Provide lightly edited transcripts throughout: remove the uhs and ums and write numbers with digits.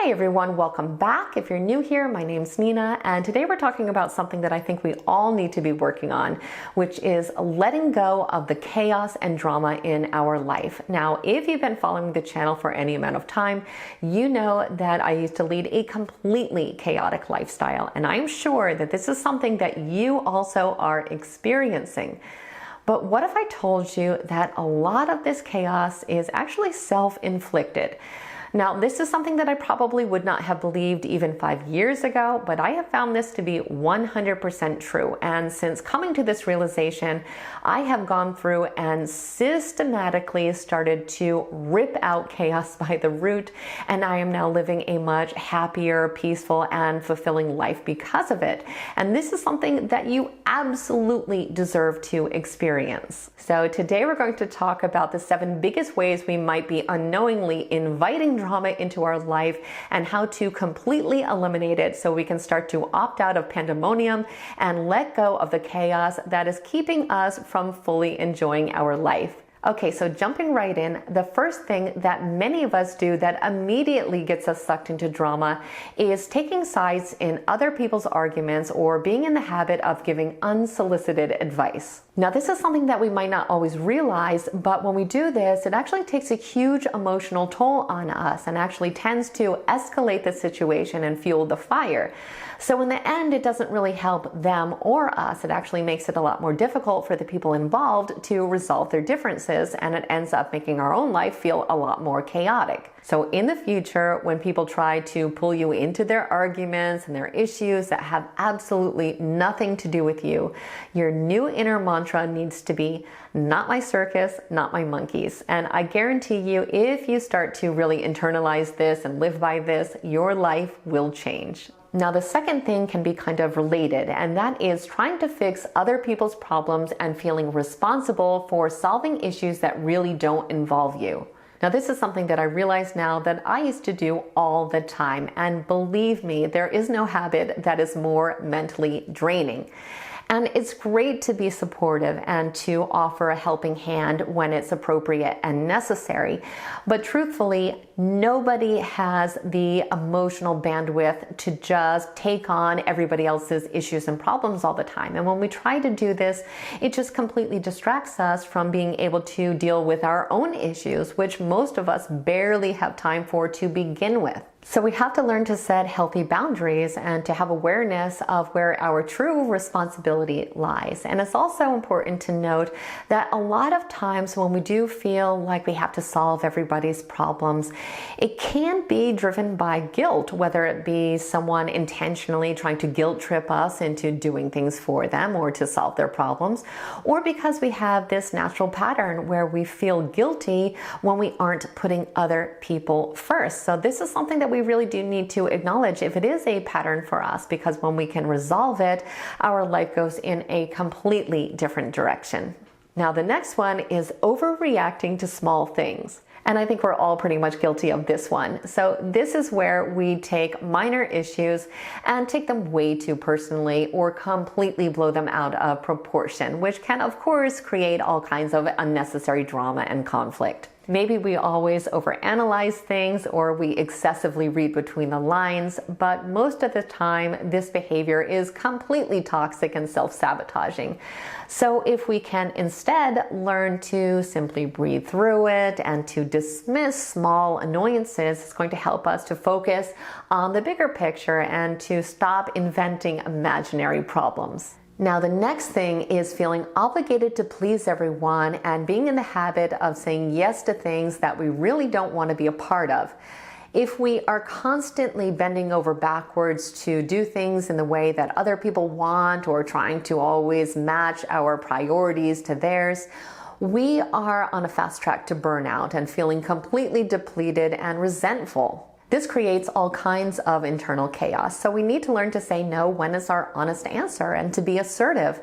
Hi everyone, welcome back. If you're new here, my name's Nina, and today we're talking about something that I think we all need to be working on, which is letting go of the chaos and drama in our life. Now, if you've been following the channel for any amount of time, you know that I used to lead a completely chaotic lifestyle, and I'm sure that this is something that you also are experiencing. But what if I told you that a lot of this chaos is actually self-inflicted? Now, this is something that I probably would not have believed even 5 years ago, but I have found this to be 100% true. And since coming to this realization, I have gone through and systematically started to rip out chaos by the root, and I am now living a much happier, peaceful, and fulfilling life because of it. And this is something that you absolutely deserve to experience. So today we're going to talk about the 7 biggest ways we might be unknowingly inviting drama into our life and how to completely eliminate it so we can start to opt out of pandemonium and let go of the chaos that is keeping us from fully enjoying our life. Okay, so jumping right in, the first thing that many of us do that immediately gets us sucked into drama is taking sides in other people's arguments or being in the habit of giving unsolicited advice. Now, this is something that we might not always realize, but when we do this, it actually takes a huge emotional toll on us and actually tends to escalate the situation and fuel the fire. So in the end, it doesn't really help them or us. It actually makes it a lot more difficult for the people involved to resolve their differences, and it ends up making our own life feel a lot more chaotic. So in the future, when people try to pull you into their arguments and their issues that have absolutely nothing to do with you, your new inner mantra needs to be, not my circus, not my monkeys. And I guarantee you, if you start to really internalize this and live by this, your life will change. Now, the second thing can be kind of related, and that is trying to fix other people's problems and feeling responsible for solving issues that really don't involve you. Now, this is something that I realize now that I used to do all the time, and believe me, there is no habit that is more mentally draining. And it's great to be supportive and to offer a helping hand when it's appropriate and necessary. But truthfully, nobody has the emotional bandwidth to just take on everybody else's issues and problems all the time. And when we try to do this, it just completely distracts us from being able to deal with our own issues, which most of us barely have time for to begin with. So we have to learn to set healthy boundaries and to have awareness of where our true responsibility lies. And it's also important to note that a lot of times when we do feel like we have to solve everybody's problems, it can be driven by guilt, whether it be someone intentionally trying to guilt trip us into doing things for them or to solve their problems, or because we have this natural pattern where we feel guilty when we aren't putting other people first. So this is something that we really do need to acknowledge if it is a pattern for us, because when we can resolve it, our life goes in a completely different direction. Now, the next one is overreacting to small things. And I think we're all pretty much guilty of this one. So this is where we take minor issues and take them way too personally or completely blow them out of proportion, which can, of course, create all kinds of unnecessary drama and conflict. Maybe we always overanalyze things or we excessively read between the lines, but most of the time this behavior is completely toxic and self-sabotaging. So if we can instead learn to simply breathe through it and to dismiss small annoyances, it's going to help us to focus on the bigger picture and to stop inventing imaginary problems. Now, the next thing is feeling obligated to please everyone and being in the habit of saying yes to things that we really don't want to be a part of. If we are constantly bending over backwards to do things in the way that other people want or trying to always match our priorities to theirs, we are on a fast track to burnout and feeling completely depleted and resentful. This creates all kinds of internal chaos, so we need to learn to say no when is our honest answer and to be assertive.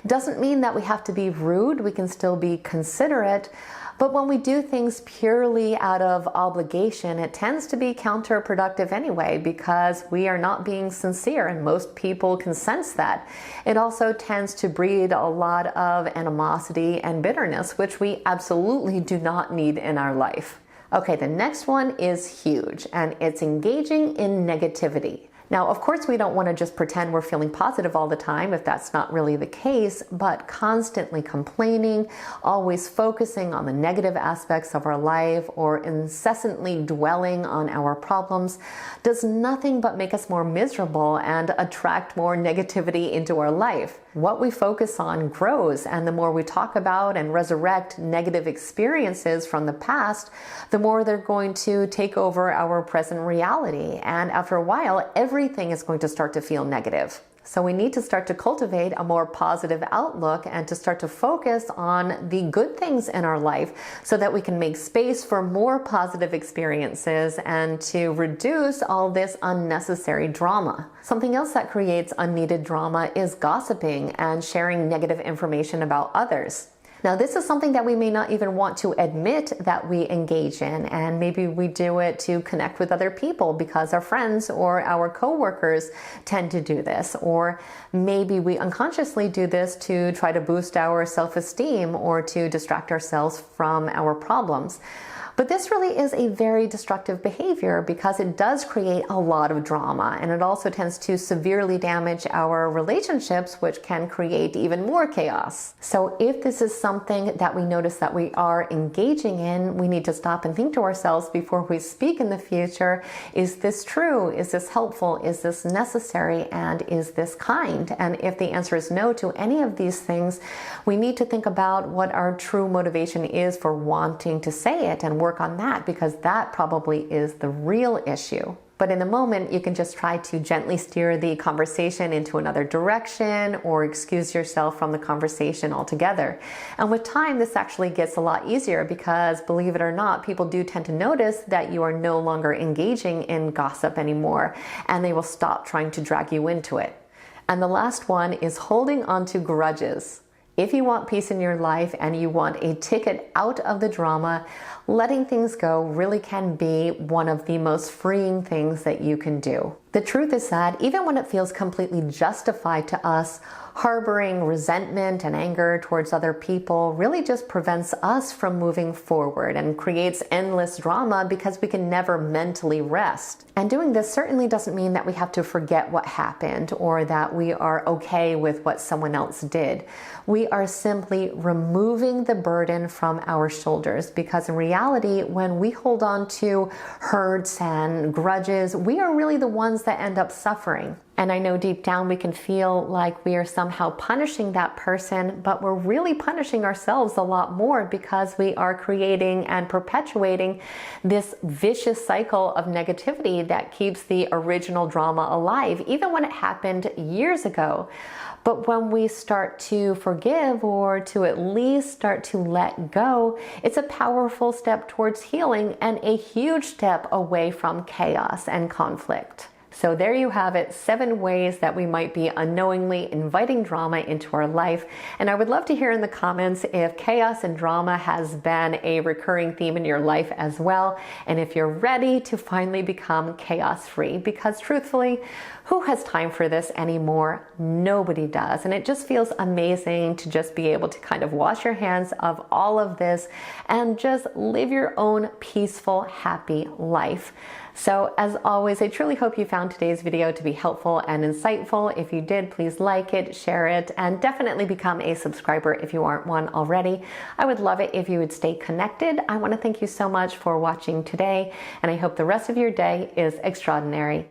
Doesn't mean that we have to be rude, we can still be considerate, but when we do things purely out of obligation, it tends to be counterproductive anyway because we are not being sincere, and most people can sense that. It also tends to breed a lot of animosity and bitterness, which we absolutely do not need in our life. Okay, the next one is huge, and it's engaging in negativity. Now, of course, we don't want to just pretend we're feeling positive all the time if that's not really the case, but constantly complaining, always focusing on the negative aspects of our life, or incessantly dwelling on our problems does nothing but make us more miserable and attract more negativity into our life. What we focus on grows, and the more we talk about and resurrect negative experiences from the past, the more they're going to take over our present reality. And after a while, everything is going to start to feel negative. So we need to start to cultivate a more positive outlook and to start to focus on the good things in our life so that we can make space for more positive experiences and to reduce all this unnecessary drama. Something else that creates unneeded drama is gossiping and sharing negative information about others. Now, this is something that we may not even want to admit that we engage in, and maybe we do it to connect with other people because our friends or our coworkers tend to do this, or maybe we unconsciously do this to try to boost our self-esteem or to distract ourselves from our problems. But this really is a very destructive behavior because it does create a lot of drama, and it also tends to severely damage our relationships, which can create even more chaos. So if this is something that we notice that we are engaging in, we need to stop and think to ourselves before we speak in the future, is this true? Is this helpful? Is this necessary? And is this kind? And if the answer is no to any of these things, we need to think about what our true motivation is for wanting to say it and work on that, because that probably is the real issue. But in a moment, you can just try to gently steer the conversation into another direction or excuse yourself from the conversation altogether. And with time, this actually gets a lot easier because, believe it or not, people do tend to notice that you are no longer engaging in gossip anymore, and they will stop trying to drag you into it. And the last one is holding on to grudges. If you want peace in your life and you want a ticket out of the drama, letting things go really can be one of the most freeing things that you can do. The truth is that even when it feels completely justified to us, harboring resentment and anger towards other people really just prevents us from moving forward and creates endless drama because we can never mentally rest. And doing this certainly doesn't mean that we have to forget what happened or that we are okay with what someone else did. We are simply removing the burden from our shoulders, because in reality, when we hold on to hurts and grudges, we are really the ones that end up suffering. And I know deep down we can feel like we are somehow punishing that person, but we're really punishing ourselves a lot more because we are creating and perpetuating this vicious cycle of negativity that keeps the original drama alive, even when it happened years ago. But when we start to forgive, or to at least start to let go, it's a powerful step towards healing and a huge step away from chaos and conflict. So there you have it, 7 ways that we might be unknowingly inviting drama into our life. And I would love to hear in the comments if chaos and drama has been a recurring theme in your life as well, and if you're ready to finally become chaos-free, because truthfully, who has time for this anymore? Nobody does. And it just feels amazing to just be able to kind of wash your hands of all of this and just live your own peaceful, happy life. So as always, I truly hope you found today's video to be helpful and insightful. If you did, please like it, share it, and definitely become a subscriber if you aren't one already. I would love it if you would stay connected. I want to thank you so much for watching today, and I hope the rest of your day is extraordinary.